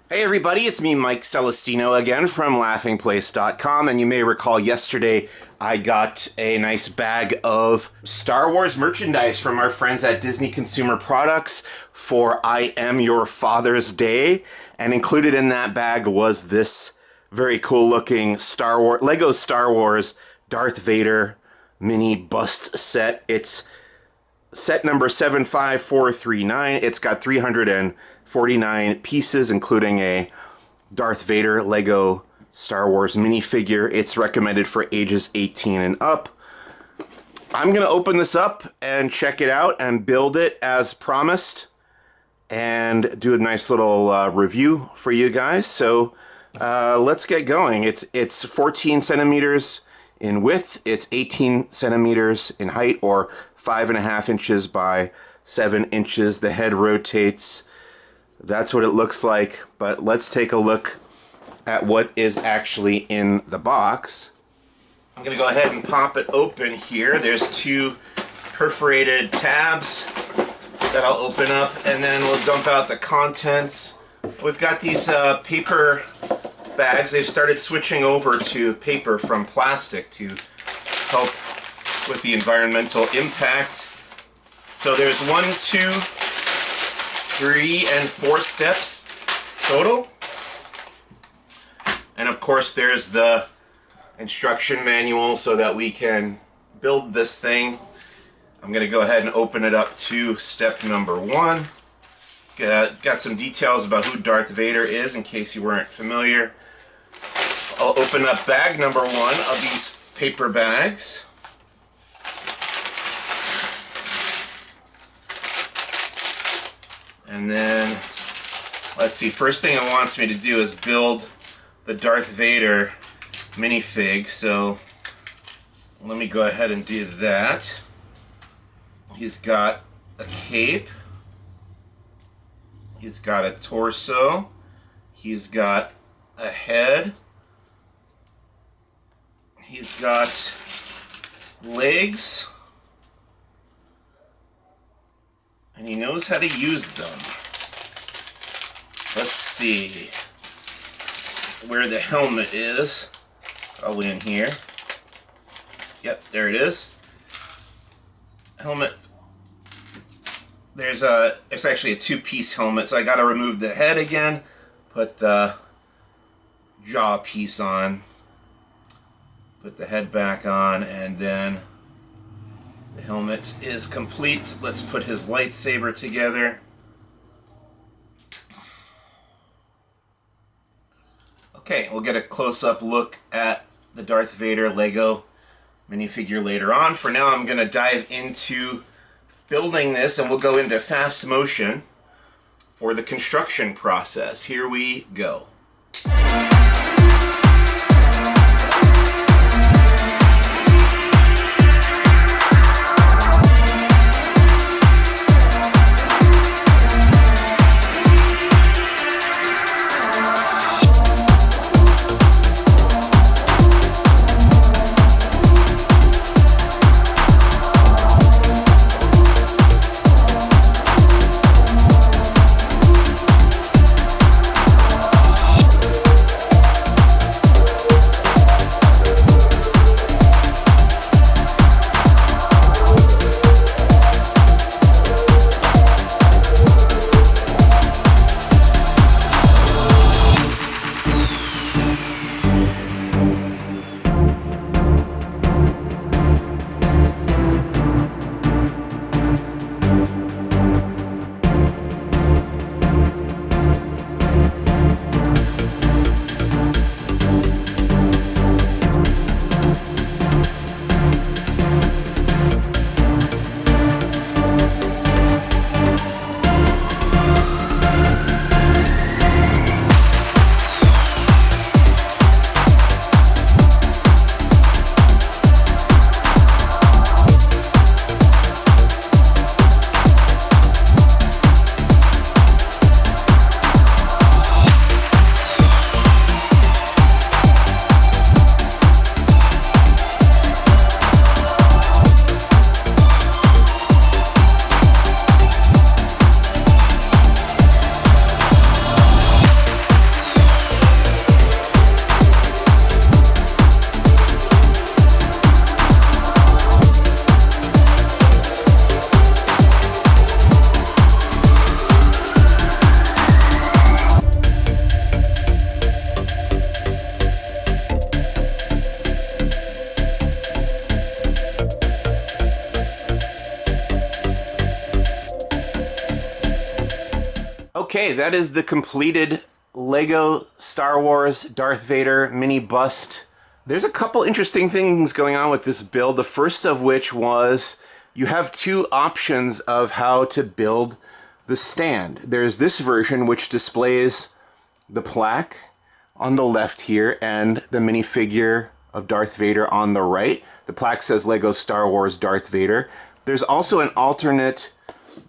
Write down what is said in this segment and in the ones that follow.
Hey everybody, it's me, Mike Celestino, again from laughingplace.com, and you may recall yesterday I got a nice bag of Star Wars merchandise from our friends at Disney Consumer Products for I Am Your Father's Day, and included in that bag was this very cool looking Lego Star Wars Darth Vader mini bust set. It's set number 75439. It's got 349 pieces, including a Darth Vader Lego Star Wars minifigure. It's recommended for ages 18 and up. I'm going to open this up and check it out and build it as promised and do a nice little review for you guys. So let's get going. It's 14 centimeters in width. It's 18 centimeters in height, or 5.5 inches by 7 inches. The head rotates. That's what it looks like, but let's take a look at what is actually in the box. I'm going to go ahead and pop it open here. There's two perforated tabs that I'll open up, and then we'll dump out the contents. We've got these paper bags. They've started switching over to paper from plastic to help with the environmental impact. So there's 1, 2, 3, and 4 steps total. And of course there's the instruction manual so that we can build this thing. I'm going to go ahead and open it up to step number 1. Got some details about who Darth Vader is in case you weren't familiar. I'll open up bag number 1 of these paper bags. And then, let's see, first thing it wants me to do is build the Darth Vader minifig, so let me go ahead and do that. He's got a cape, he's got a torso, he's got a head, he's got legs, and he knows how to use them. Let's see where the helmet is. Probably in here. Yep, there it is. Helmet. It's actually a 2-piece helmet, so I gotta remove the head again, put the jaw piece on, put the head back on, and then the helmet is complete. Let's put his lightsaber together. Okay, we'll get a close-up look at the Darth Vader Lego minifigure later on. For now, I'm going to dive into building this, and we'll go into fast motion for the construction process. Here we go. Okay, that is the completed Lego Star Wars Darth Vader mini bust. There's a couple interesting things going on with this build. The first of which was you have two options of how to build the stand. There's this version which displays the plaque on the left here and the minifigure of Darth Vader on the right. The plaque says Lego Star Wars Darth Vader. There's also an alternate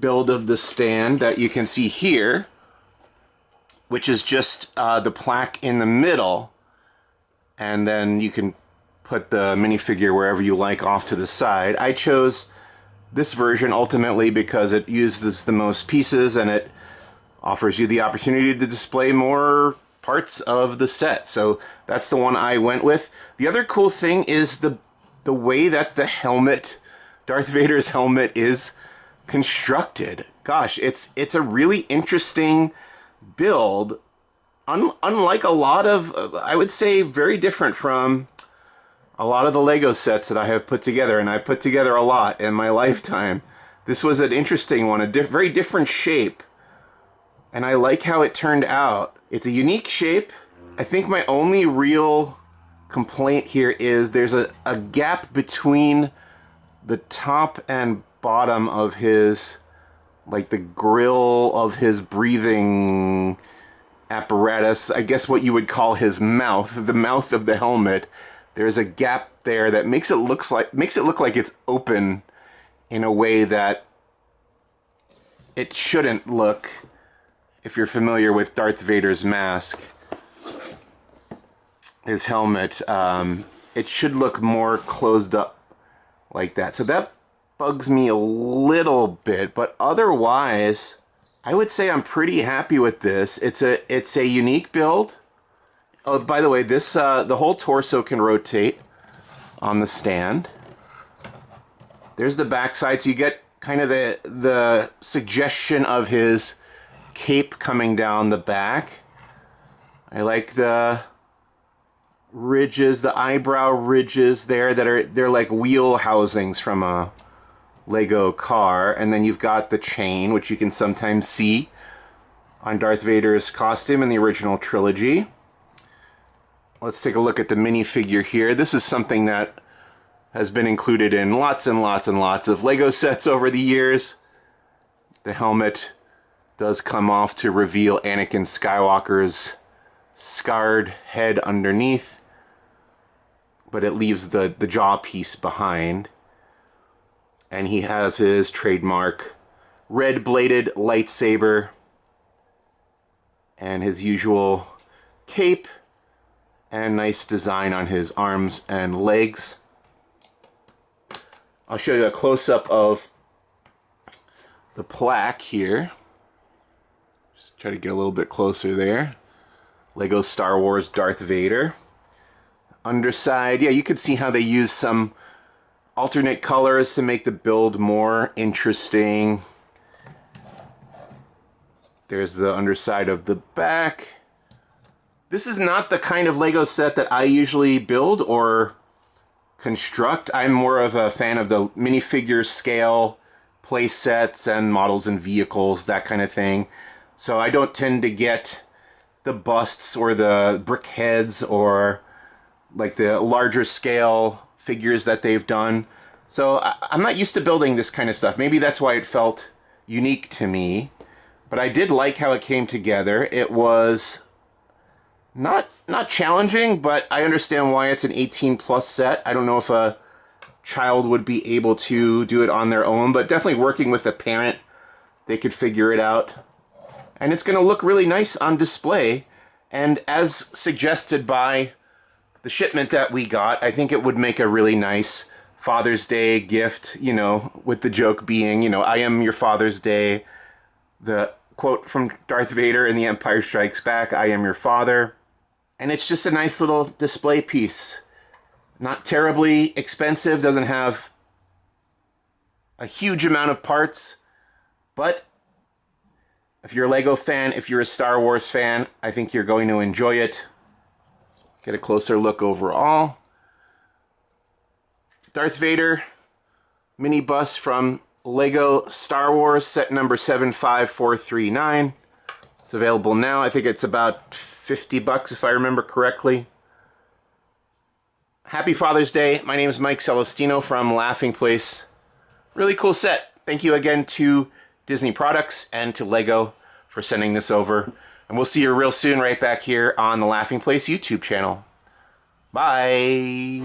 build of the stand that you can see here, which is just the plaque in the middle, and then you can put the minifigure wherever you like off to the side. I chose this version ultimately because it uses the most pieces and it offers you the opportunity to display more parts of the set. So that's the one I went with. The other cool thing is the way that the helmet, Darth Vader's helmet, is constructed. Gosh, it's a really interesting build. Unlike a lot of, I would say, very different from a lot of the Lego sets that I have put together, and I've put together a lot in my lifetime. This was an interesting one, a very different shape, and I like how it turned out. It's a unique shape. I think my only real complaint here is there's a gap between the top and bottom of his, like the grill of his breathing apparatus, I guess what you would call his mouth, the mouth of the helmet. There's a gap there that makes it look like it's open in a way that it shouldn't look. If you're familiar with Darth Vader's mask, his helmet, it should look more closed up like that. So that bugs me a little bit, but otherwise, I would say I'm pretty happy with this. It's a unique build. Oh, by the way, this the whole torso can rotate on the stand. There's the backside, so you get kind of the suggestion of his cape coming down the back. I like the ridges, the eyebrow ridges there they're like wheel housings from a Lego car, and then you've got the chain, which you can sometimes see on Darth Vader's costume in the original trilogy. Let's take a look at the minifigure here. This is something that has been included in lots and lots and lots of Lego sets over the years. The helmet does come off to reveal Anakin Skywalker's scarred head underneath, but it leaves the jaw piece behind. And he has his trademark red-bladed lightsaber and his usual cape and nice design on his arms and legs. I'll show you a close-up of the plaque here. Just try to get a little bit closer there. Lego Star Wars Darth Vader. Underside, yeah, you could see how they use some alternate colors to make the build more interesting. There's the underside of the back. This is not the kind of Lego set that I usually build or construct. I'm more of a fan of the minifigure scale play sets and models and vehicles, that kind of thing. So I don't tend to get the busts or the brick heads or like the larger scale figures that they've done. So I'm not used to building this kind of stuff. Maybe that's why it felt unique to me. But I did like how it came together. It was not challenging, but I understand why it's an 18+ set. I don't know if a child would be able to do it on their own, but definitely working with a parent, they could figure it out. And it's going to look really nice on display. And as suggested by the shipment that we got, I think it would make a really nice Father's Day gift, you know, with the joke being, you know, I am your Father's Day. The quote from Darth Vader in The Empire Strikes Back, I am your father. And it's just a nice little display piece. Not terribly expensive, doesn't have a huge amount of parts, but if you're a Lego fan, if you're a Star Wars fan, I think you're going to enjoy it. Get a closer look overall. Darth Vader mini bus from Lego Star Wars, set number 75439. It's available now. I think it's about 50 bucks if I remember correctly. Happy Father's Day. My name is Mike Celestino from Laughing Place. Really cool set. Thank you again to Disney Products and to Lego for sending this over. And we'll see you real soon right back here on the Laughing Place YouTube channel. Bye!